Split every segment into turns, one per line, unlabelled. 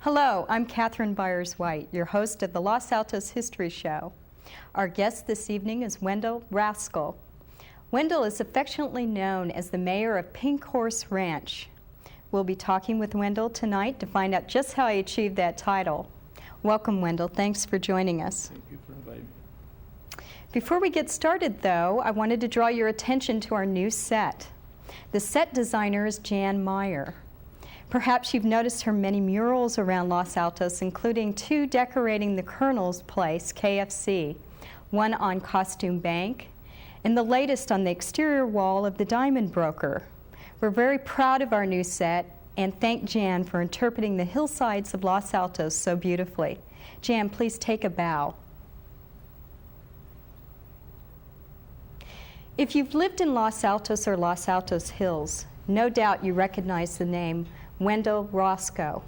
Hello, I'm Catherine Byers-White, your host of the Los Altos History Show. Our guest this evening is Wendell Rascal. Wendell is affectionately known as the mayor of Pink Horse Ranch. We'll be talking with Wendell tonight to find out just how he achieved that title. Welcome, Wendell. Thanks for joining us.
Thank you for inviting me.
Before we get started, though, I wanted to draw your attention to our new set. The set designer is Jan Meyer. Perhaps you've noticed her many murals around Los Altos, including 2 decorating the Colonel's Place, KFC, one on Costume Bank, and the latest on the exterior wall of the Diamond Broker. We're very proud of our new set and thank Jan for interpreting the hillsides of Los Altos so beautifully. Jan, please take a bow. If you've lived in Los Altos or Los Altos Hills, no doubt you recognize the name Wendell Rascal.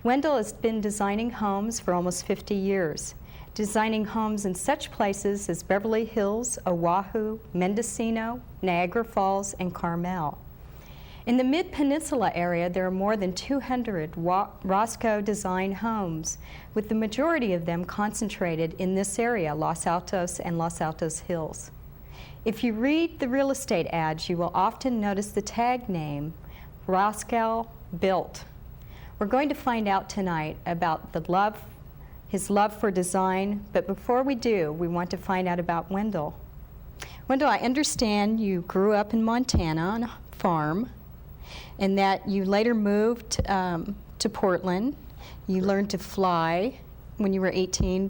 Wendell has been designing homes for almost 50 years, designing homes in such places as Beverly Hills, Oahu, Mendocino, Niagara Falls, and Carmel. In the Mid-Peninsula area, there are more than 200 Rascal design homes, with the majority of them concentrated in this area, Los Altos and Los Altos Hills. If you read the real estate ads, you will often notice the tag name, Rascal Built. We're going to find out tonight about his love for design, but before we do, we want to find out about Wendell. Wendell, I understand you grew up in Montana on a farm, and that you later moved to Portland. You learned to fly when you were 18,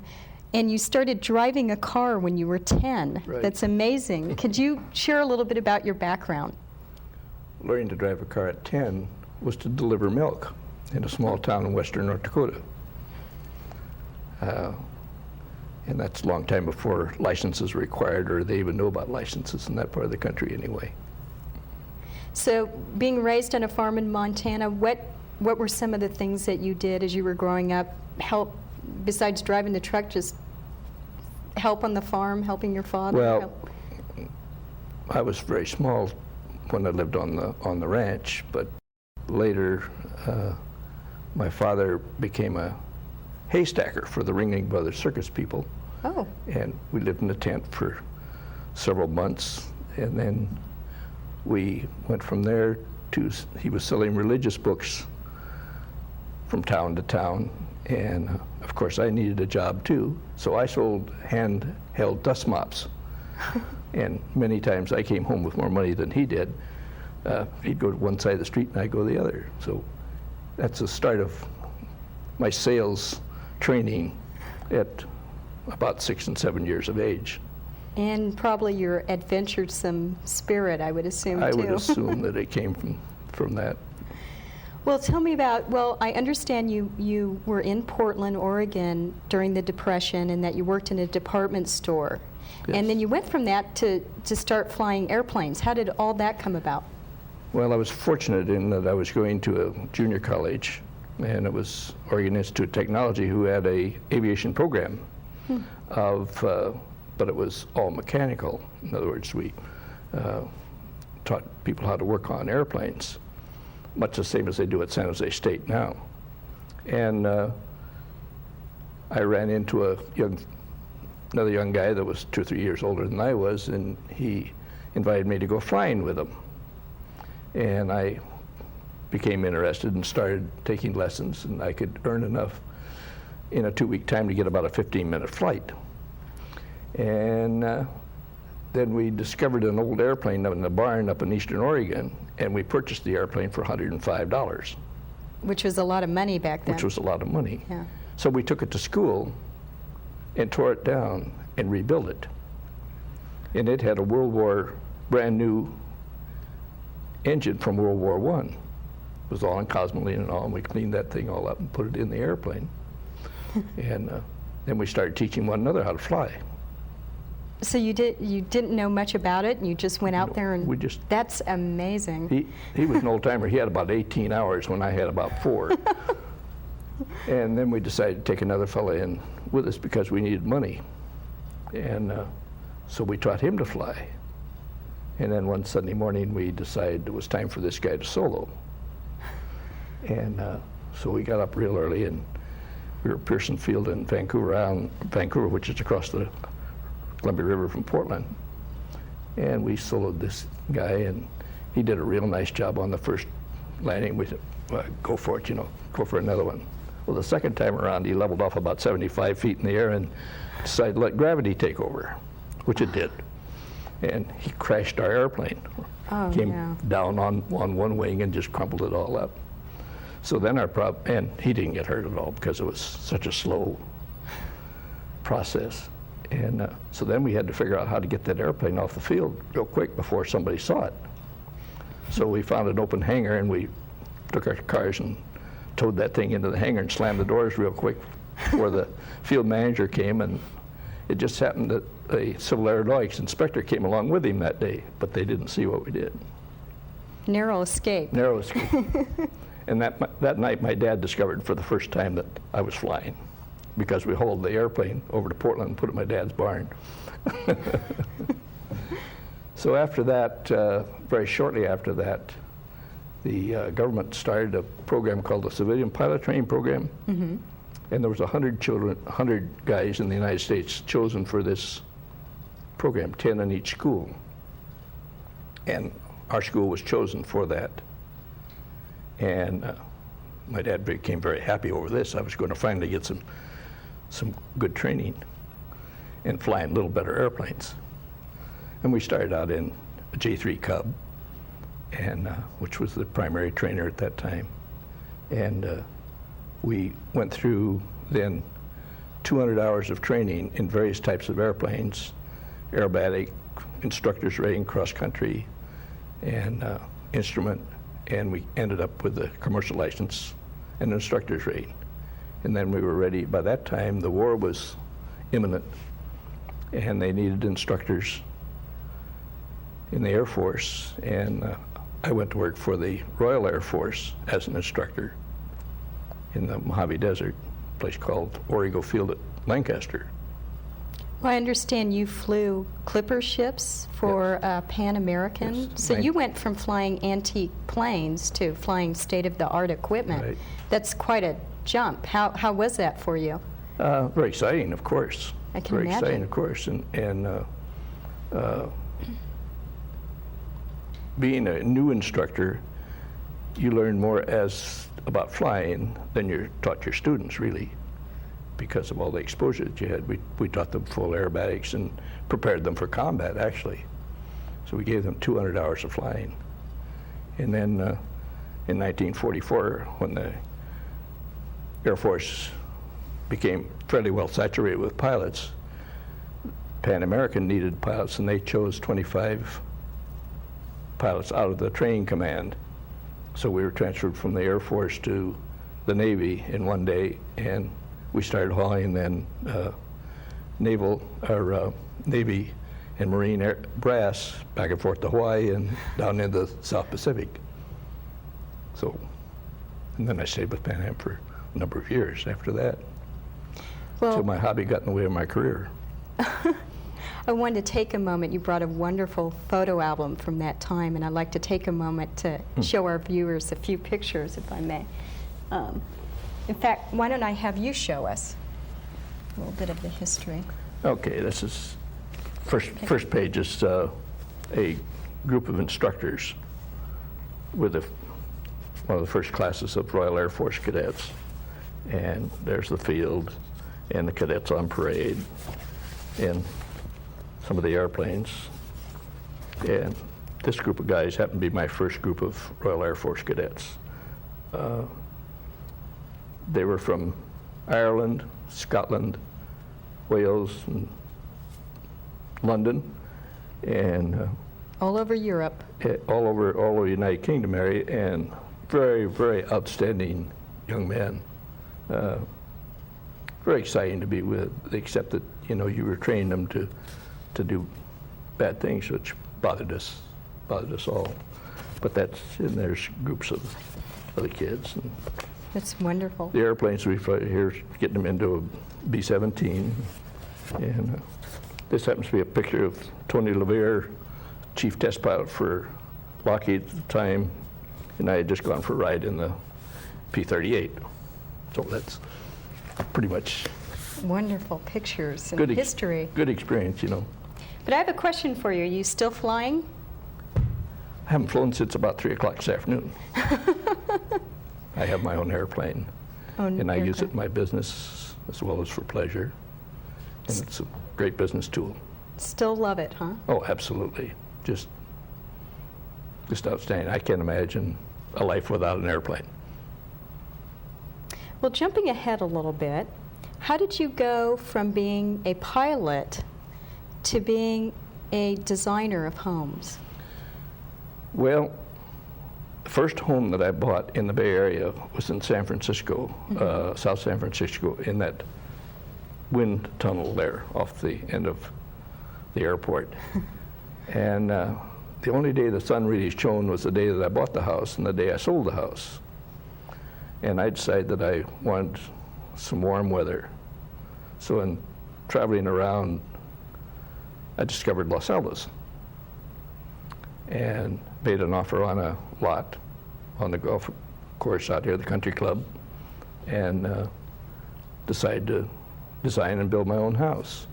and you started driving a car when you were 10.
Right.
That's amazing. Could you share a little bit about your background?
Learning to drive a car at 10 was to deliver milk in a small town in western North Dakota. And that's a long time before licenses were required, or they even know about licenses in that part of the country anyway.
So being raised on a farm in Montana, what were some of the things that you did as you were growing up, besides driving the truck, just help on the farm, helping your father?
Well, I was very small when I lived on the ranch, but later my father became a haystacker for the Ringling Brothers circus people.
Oh.
And we lived in a tent for several months, and then we went from there to, he was selling religious books from town to town, and of course I needed a job too, so I sold handheld dust mops. And many times I came home with more money than he did. He'd go to one side of the street and I'd go the other. So that's the start of my sales training at about 6 and 7 years of age.
And probably your adventuresome spirit, I would assume,
I
too.
would assume that it came from that.
Well, tell me about, well, I understand you were in Portland, Oregon during the Depression, and that you worked in a department store.
Yes.
And then you went from that to start flying airplanes. How did all that come about?
Well, I was fortunate in that I was going to a junior college, and it was Oregon Institute of Technology, who had a aviation program but it was all mechanical. In other words, we taught people how to work on airplanes, much the same as they do at San Jose State now. And I ran into another young guy that was 2 or 3 years older than I was, and he invited me to go flying with him. And I became interested and started taking lessons, and I could earn enough in a 2-week time to get about a 15-minute flight. And then we discovered an old airplane in a barn up in Eastern Oregon, and we purchased the airplane for $105.
Which was a lot of money back then.
Which was a lot of money.
Yeah.
So we took it to school and tore it down and rebuilt it. And it had a World War, brand new engine from World War I. It was all in cosmoline and all, and we cleaned that thing all up and put it in the airplane. And then we started teaching one another how to fly.
So you didn't know much about it, and you just went out there and that's amazing.
He was an old timer. He had about 18 hours when I had about 4. And then we decided to take another fella in with us because we needed money. And so we taught him to fly. And then one Sunday morning we decided it was time for this guy to solo. And so we got up real early, and we were at Pearson Field in Vancouver, which is across the Columbia River from Portland. And we soloed this guy, and he did a real nice job on the first landing. We said, well, go for it, go for another one. Well, the second time around, he leveled off about 75 feet in the air and decided to let gravity take over, which it did. And he crashed our airplane.
Oh,
Came down on one wing and just crumpled it all up. So then and he didn't get hurt at all because it was such a slow process. And so then we had to figure out how to get that airplane off the field real quick before somebody saw it. So we found an open hangar, and we took our cars and towed that thing into the hangar and slammed the doors real quick before the field manager came. And it just happened that a civil aeronautics inspector came along with him that day, but they didn't see what we did.
Narrow escape.
Narrow escape. And that night, my dad discovered for the first time that I was flying, because we hauled the airplane over to Portland and put it in my dad's barn. So after that, very shortly after that, the government started a program called the Civilian Pilot Training Program. Mm-hmm. And there was 100 guys in the United States chosen for this program, 10 in each school. And our school was chosen for that. And my dad became very happy over this. I was going to finally get some good training and flying little better airplanes. And we started out in a J3 Cub, and which was the primary trainer at that time. And we went through then 200 hours of training in various types of airplanes, aerobatic, instructors rating, cross country, and instrument, and we ended up with a commercial license and instructor's rating. And then we were ready. By that time, the war was imminent, and they needed instructors in the Air Force. And I went to work for the Royal Air Force as an instructor in the Mojave Desert, a place called Origo Field at Lancaster.
Well, I understand you flew clipper ships for Pan American.
Yes.
So you went from flying antique planes to flying state-of-the-art equipment.
Right.
That's quite a jump. How was that for you?
Very exciting, of course.
I can
very
imagine.
Exciting, of course. And being a new instructor, you learn more about flying than you're taught your students, really, because of all the exposure that you had. We taught them full aerobatics and prepared them for combat, actually. So we gave them 200 hours of flying. And then in 1944, when the Air Force became fairly well saturated with pilots, Pan American needed pilots, and they chose 25 pilots out of the training command. So we were transferred from the Air Force to the Navy in one day, and we started hauling then Navy and Marine brass back and forth to Hawaii and down into the South Pacific. So, and then I stayed with Pan Am for a number of years after that, until my hobby got in the way of my career.
I wanted to take a moment. You brought a wonderful photo album from that time, and I'd like to take a moment to show our viewers a few pictures, if I may. In fact, why don't I have you show us a little bit of the history?
Okay, this is first page is a group of instructors with one of the first classes of Royal Air Force cadets, and there's the field and the cadets on parade. And some of the airplanes. And this group of guys happened to be my first group of Royal Air Force cadets. They were from Ireland, Scotland, Wales, and London, and
all over Europe.
All over the United Kingdom area, and very, very outstanding young men. Very exciting to be with, except that, you know, you were training them to do bad things, which bothered us all. But and there's groups of other kids. And
that's wonderful.
the airplanes we fly here, getting them into a B-17. And this happens to be a picture of Tony LeVere, chief test pilot for Lockheed at the time, and I had just gone for a ride in the P-38. So that's pretty much
wonderful pictures and
good
history.
Good experience, you know.
But I have a question for you. Are you still flying?
I haven't flown since about 3 o'clock this afternoon. I have my own airplane, and I use it in my business as well as for pleasure. And it's a great business tool.
Still love it, huh?
Oh, absolutely. Just outstanding. I can't imagine a life without an airplane.
Well, jumping ahead a little bit, how did you go from being a pilot to being a designer of homes? Well,
the first home that I bought in the Bay Area was in San Francisco, South San Francisco, in that wind tunnel there off the end of the airport. And the only day the sun really shone was the day that I bought the house and the day I sold the house. And I decided that I wanted some warm weather. So in traveling around, I discovered Los Altos and made an offer on a lot on the golf course out here, the country club, and decided to design and build my own house,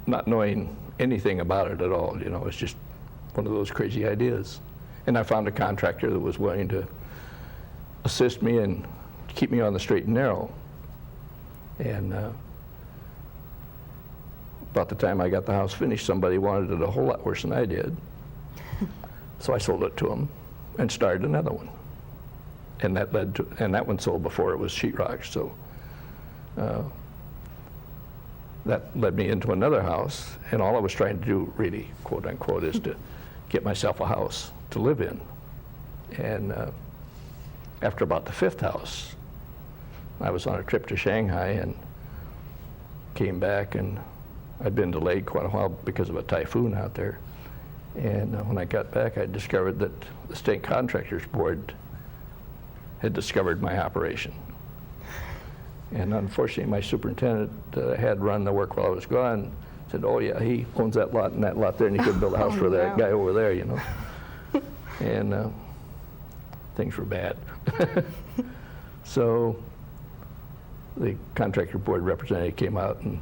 not knowing anything about it at all. You know, it's just one of those crazy ideas. And I found a contractor that was willing to assist me and keep me on the straight and narrow. And about the time I got the house finished, somebody wanted it a whole lot worse than I did. So I sold it to him and started another one. And that one sold before it was sheetrock. So that led me into another house, and all I was trying to do, really, quote unquote, is to get myself a house to live in. And after about the fifth house, I was on a trip to Shanghai and came back, and I'd been delayed quite a while because of a typhoon out there. And when I got back, I discovered that the State Contractors Board had discovered my operation. And unfortunately, my superintendent had run the work while I was gone, said, oh yeah, he owns that lot and that lot there, and he could build a house for that guy over there, you know. And things were bad. So the contractor board representative came out and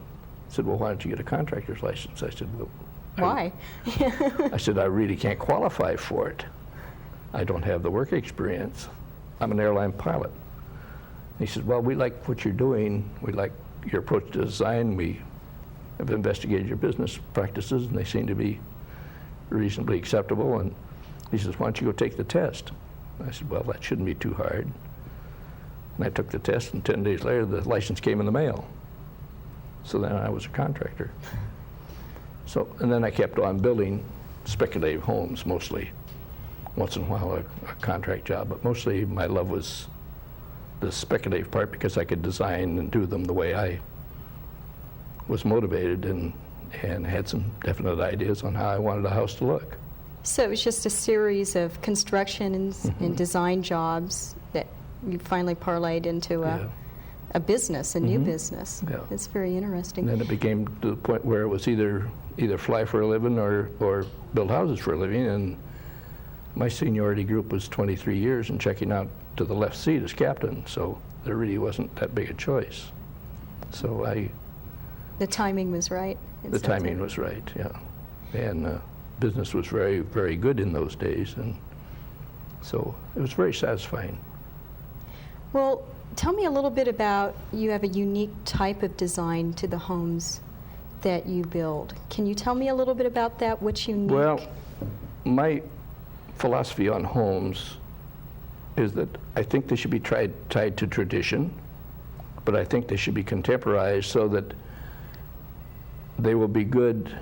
said, well, why don't you get a contractor's license? I said, well,
why?
I said, I really can't qualify for it. I don't have the work experience. I'm an airline pilot. He said, well, we like what you're doing. We like your approach to design. We have investigated your business practices, and they seem to be reasonably acceptable. And he says, why don't you go take the test? I said, well, that shouldn't be too hard. And I took the test, and 10 days later, the license came in the mail. So then I was a contractor. So, and then I kept on building speculative homes, mostly. Once in a while, a contract job, but mostly my love was the speculative part, because I could design and do them the way I was motivated and had some definite ideas on how I wanted a house to look.
So it was just a series of construction and design jobs that you finally parlayed into a business, a new business.
Yeah.
It's very interesting.
And then it became to the point where it was either fly for a living or build houses for a living. And my seniority group was 23 years and checking out to the left seat as captain, so there really wasn't that big a choice. So
the timing was right.
The timing was right, yeah. And business was very, very good in those days, and so it was very satisfying.
Well, tell me a little bit about, you have a unique type of design to the homes that you build. Can you tell me a little bit about that? What's unique?
Well, my philosophy on homes is that I think they should be tied to tradition, but I think they should be contemporized so that they will be good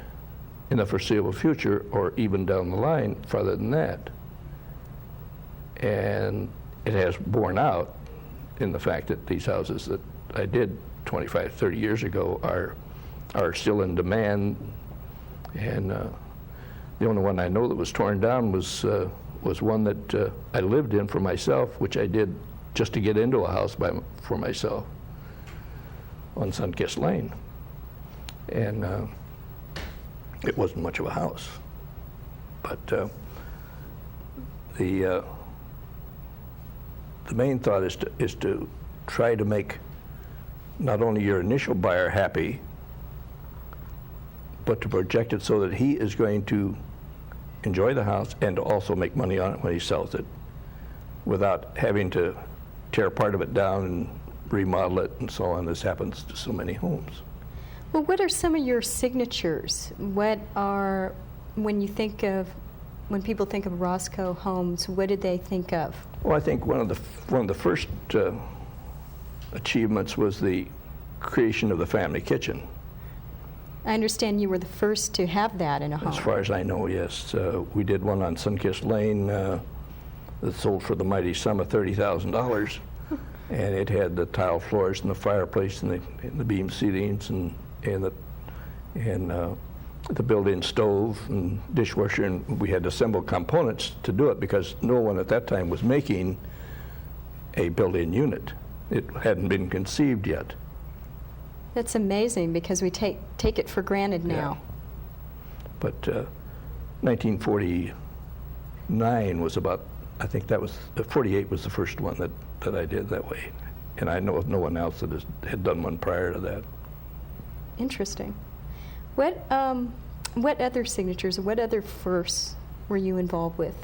in the foreseeable future or even down the line farther than that. And it has borne out in the fact that these houses that I did 25, 30 years ago are still in demand. And the only one I know that was torn down was one that I lived in for myself, which I did just to get into a house for myself on Sunkist Lane. And it wasn't much of a house. But the main thought is to try to make not only your initial buyer happy, but to project it so that he is going to enjoy the house and to also make money on it when he sells it, without having to tear part of it down and remodel it and so on. This happens to so many homes.
Well, what are some of your signatures? What are, when people think of Roscoe Homes, what did they think of? Well,
I think one of the first achievements was the creation of the family kitchen.
I understand you were the first to have that in a home.
As far as I know, yes. We did one on Sunkist Lane that sold for the mighty sum of $30,000, and it had the tile floors and the fireplace and the beam ceilings and the built-in stove and dishwasher, and we had to assemble components to do it because no one at that time was making a built-in unit. It hadn't been conceived yet.
That's amazing because we take it for granted now.
Yeah. But 1949 was about, I think that was, 48 was the first one that I did that way. And I know of no one else that had done one prior to that.
Interesting. What other signatures, what other firsts were you involved with?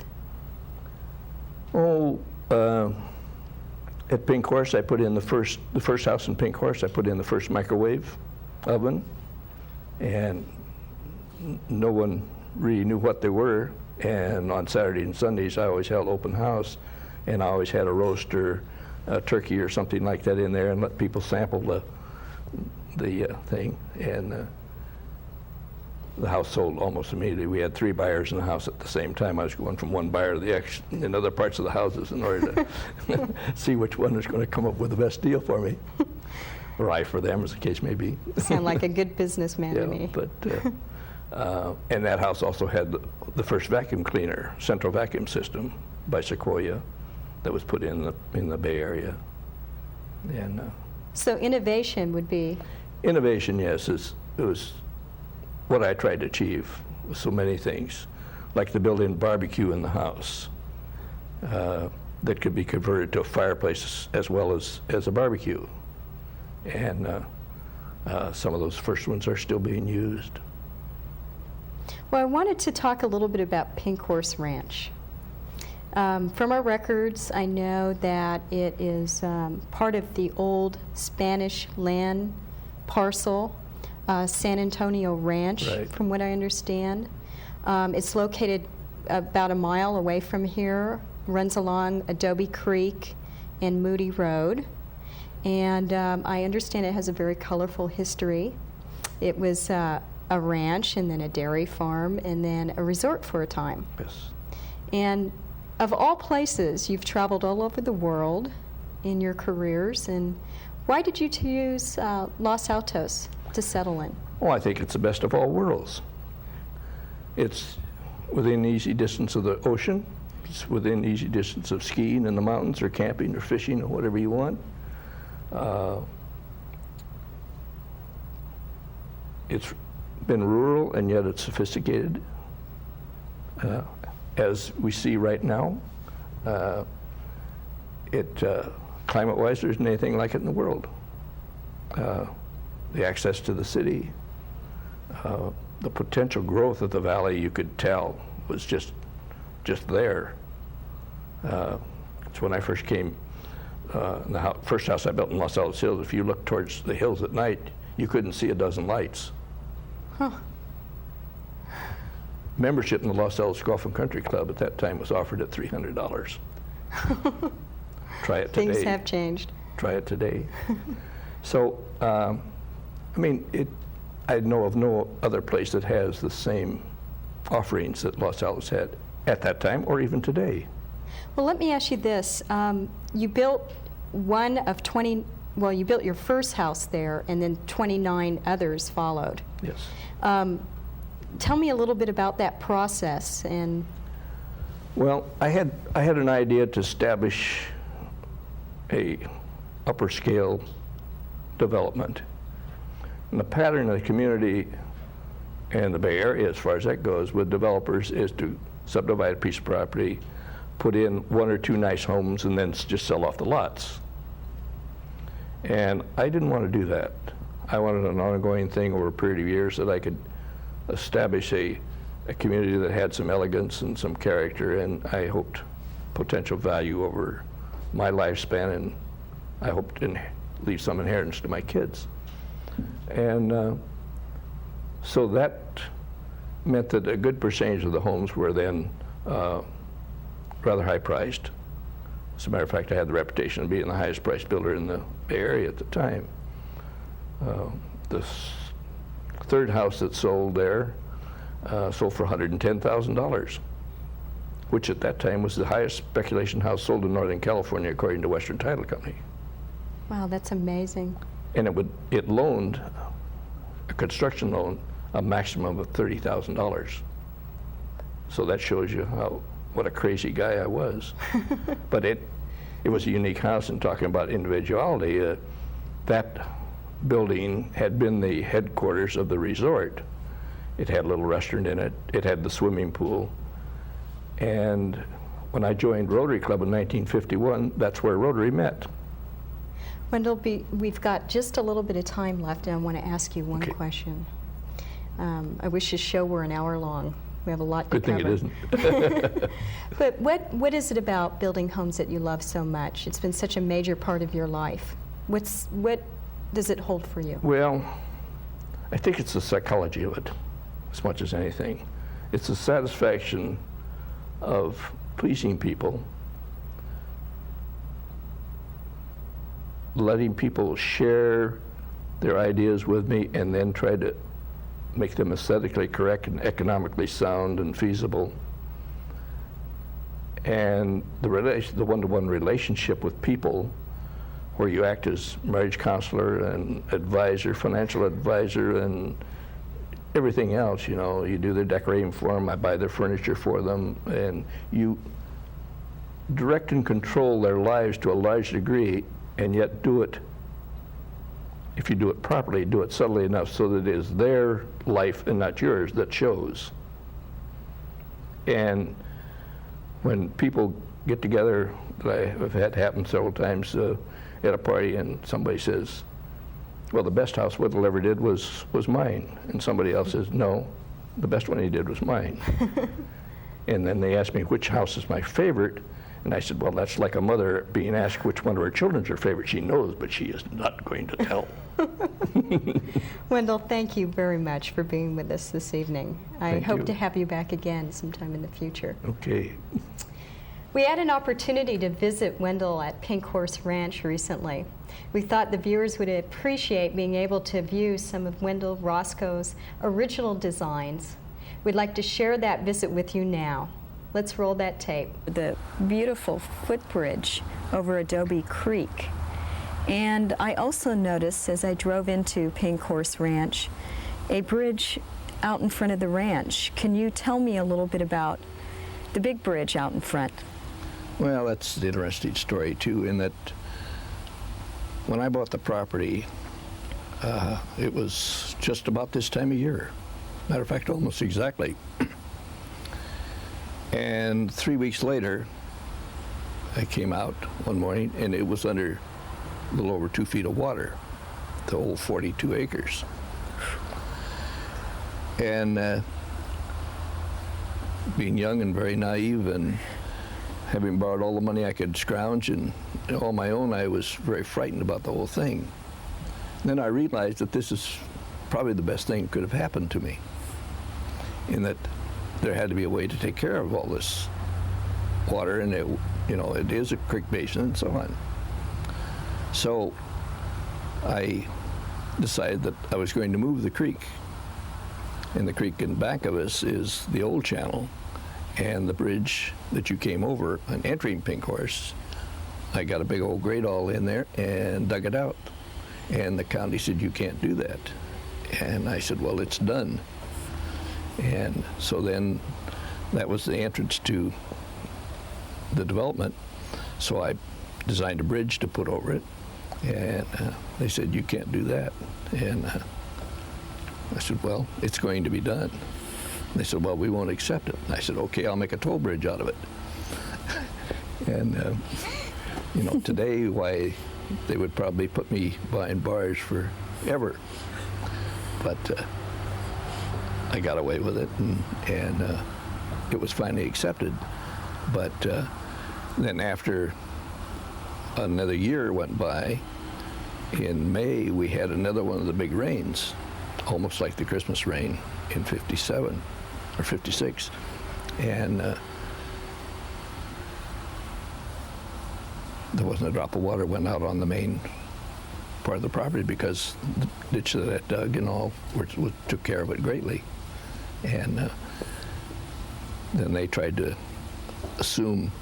Oh, at Pink Horse, I put in the first house in Pink Horse, I put in the first microwave oven, and no one really knew what they were. And on Saturday and Sundays, I always held open house, and I always had a roast or a turkey or something like that in there and let people sample the thing. And the house sold almost immediately. We had 3 buyers in the house at the same time. I was going from one buyer to the next in other parts of the houses in order to see which one was going to come up with the best deal for me, or I for them, as the case may be.
Sound like a good businessman to me.
But and that house also had the first vacuum cleaner, central vacuum system by Sequoia, that was put in the Bay Area. And
so innovation would be?
Innovation, yes. It was what I tried to achieve with so many things, like the built-in barbecue in the house that could be converted to a fireplace as well as a barbecue. And some of those first ones are still being used.
Well, I wanted to talk a little bit about Pink Horse Ranch. From our records, I know that it is part of the old Spanish land parcel, San Antonio Ranch,
right,
from what I understand. It's located about a mile away from here, runs along Adobe Creek and Moody Road. And I understand it has a very colorful history. It was a ranch and then a dairy farm and then a resort for a time.
Yes.
And of all places, you've traveled all over the world in your careers. And why did you choose Los Altos to settle in?
Well, I think it's the best of all worlds. It's within easy distance of the ocean. It's within easy distance of skiing in the mountains or camping or fishing or whatever you want. It's been rural and yet it's sophisticated. As we see right now, climate-wise, there isn't anything like it in the world. The access to the city, the potential growth of the valley, you could tell, was just there. It's when I first came, the first house I built in Los Altos Hills, if you looked towards the hills at night, you couldn't see a dozen lights.
Huh.
Membership in the Los Altos Golf and Country Club at that time was offered at $300. Try it today.
Things have changed.
Try it today. So, I mean, I know of no other place that has the same offerings that Los Altos had at that time or even today.
Well, let me ask you this. You built one of 20, well, you built your first house there, and then 29 others followed.
Yes.
Tell me a little bit about that process. And
well, I had an idea to establish a upper scale development. And the pattern of the community and the Bay Area, as far as that goes, with developers is to subdivide a piece of property, put in one or two nice homes, and then just sell off the lots. And I didn't want to do that. I wanted an ongoing thing over a period of years that I could establish a community that had some elegance and some character, and I hoped potential value over my lifespan, and I hoped to leave some inheritance to my kids. And so that meant that a good percentage of the homes were then rather high priced. As a matter of fact, I had the reputation of being the highest priced builder in the Bay Area at the time. The third house that sold there sold for $110,000, which at that time was the highest speculation house sold in Northern California according to Western Title Company.
wow, that's amazing.
And it loaned, a construction loan, a maximum of $30,000. So that shows you what a crazy guy I was. But it was a unique house, and talking about individuality, that building had been the headquarters of the resort. It had a little restaurant in it. It had the swimming pool. And when I joined Rotary Club in 1951, that's where Rotary met.
Wendell, we've got just a little bit of time left, and I want to ask you one question. I wish this show were an hour long. We have a lot to cover.
Good thing it isn't.
But what is it about building homes that you love so much? It's been such a major part of your life. What does it hold for you?
Well, I think it's the psychology of it, as much as anything. It's the satisfaction of pleasing people, letting people share their ideas with me, and then try to make them aesthetically correct and economically sound and feasible. And the one-to-one relationship with people, where you act as marriage counselor and advisor, financial advisor, and everything else. You know, you do their decorating for them, I buy their furniture for them, and you direct and control their lives to a large degree, and yet do it, if you do it properly, do it subtly enough so that it is their life and not yours that shows. And when people get together, that I have had happen several times at a party, and somebody says, well, the best house Wendell ever did was mine. And somebody else says, no, the best one he did was mine. And then they ask me which house is my favorite. And I said, well, that's like a mother being asked which one of her children's her favorite. She knows, but she is not going to tell.
Wendell, thank you very much for being with us this evening. I hope
you.
to have you back again sometime in the future.
Okay.
We had an opportunity to visit Wendell at Pink Horse Ranch recently. We thought the viewers would appreciate being able to view some of Wendell Roscoe's original designs. We'd like to share that visit with you now. Let's roll that tape. The beautiful footbridge over Adobe Creek. And I also noticed, as I drove into Pink Horse Ranch, a bridge out in front of the ranch. Can you tell me a little bit about the big bridge out in front?
Well, that's an interesting story, too, in that when I bought the property, it was just about this time of year. Matter of fact, almost exactly. And 3 weeks later, I came out one morning, and it was under a little over 2 feet of water, the whole 42 acres. And being young and very naive, and having borrowed all the money I could scrounge and all my own, I was very frightened about the whole thing. Then I realized that this is probably the best thing that could have happened to me, in that there had to be a way to take care of all this water, and it, you know, it is a creek basin and so on. So I decided that I was going to move the creek. And the creek in back of us is the old channel, and the bridge that you came over on entering Pink Horse, I got a big old grate all in there and dug it out. And the county said, you can't do that. And I said, well, it's done. And so then that was the entrance to the development. So I designed a bridge to put over it. And they said, you can't do that. And I said, well, it's going to be done. They said, well, we won't accept it. And I said, okay, I'll make a toll bridge out of it. And, you know, today, why, they would probably put me behind bars forever. But I got away with it, and it was finally accepted. But then after another year went by, in May, we had another one of the big rains, almost like the Christmas rain in 57 or 56. And there wasn't a drop of water went out on the main part of the property, because the ditch that I dug and all took care of it greatly. And then they tried to assume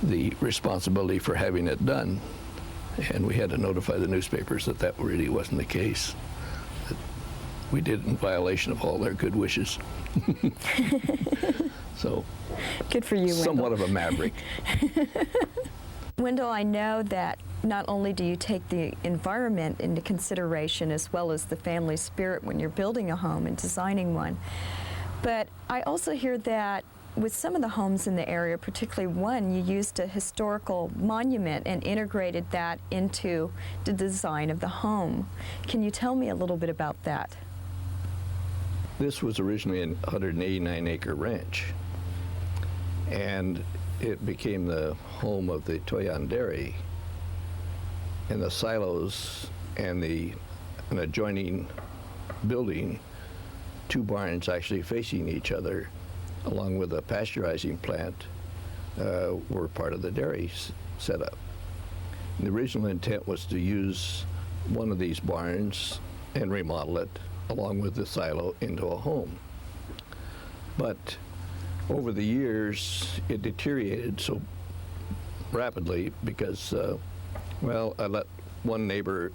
the responsibility for having it done, and we had to notify the newspapers that that really wasn't the case, that we did it in violation of all their good wishes. So,
good for you, Wendell.
Somewhat of a maverick.
Wendell, I know that not only do you take the environment into consideration as well as the family spirit when you're building a home and designing one, but I also hear that with some of the homes in the area, particularly one, you used a historical monument and integrated that into the design of the home. Can you tell me a little bit about that?
This was originally a 189-acre ranch, and it became the home of the Toyon Dairy, and the silos and an adjoining building, two barns actually facing each other, along with a pasteurizing plant, were part of the dairy setup. And the original intent was to use one of these barns and remodel it, along with the silo, into a home. But over the years, it deteriorated so rapidly because, well, I let one neighbor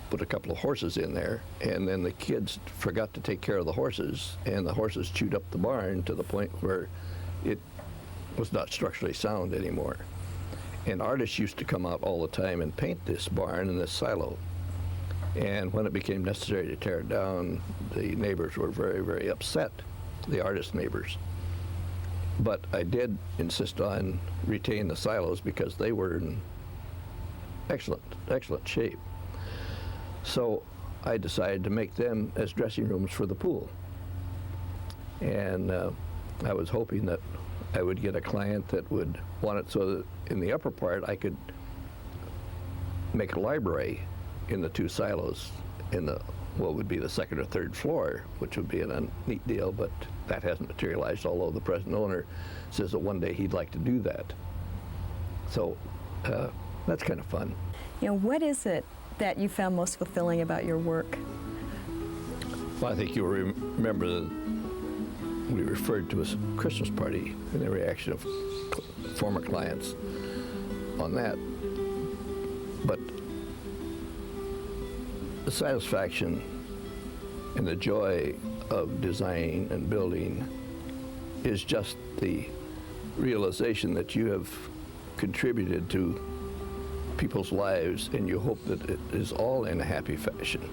put a couple of horses in there, and then the kids forgot to take care of the horses, and the horses chewed up the barn to the point where it was not structurally sound anymore. And artists used to come out all the time and paint this barn and this silo. And when it became necessary to tear it down, the neighbors were very, very upset, the artist neighbors. But I did insist on retaining the silos because they were in excellent, excellent shape. So I decided to make them as dressing rooms for the pool. And I was hoping that I would get a client that would want it so that in the upper part I could make a library in the two silos in the what would be the second or third floor, which would be a neat deal, but that hasn't materialized, although the present owner says that one day he'd like to do that. So that's kind of fun.
You know, what is it that you found most fulfilling about your work?
Well, I think you'll remember that we referred to a Christmas party and the reaction of former clients on that. But the satisfaction and the joy of designing and building is just the realization that you have contributed to people's lives, and you hope that it is all in a happy fashion.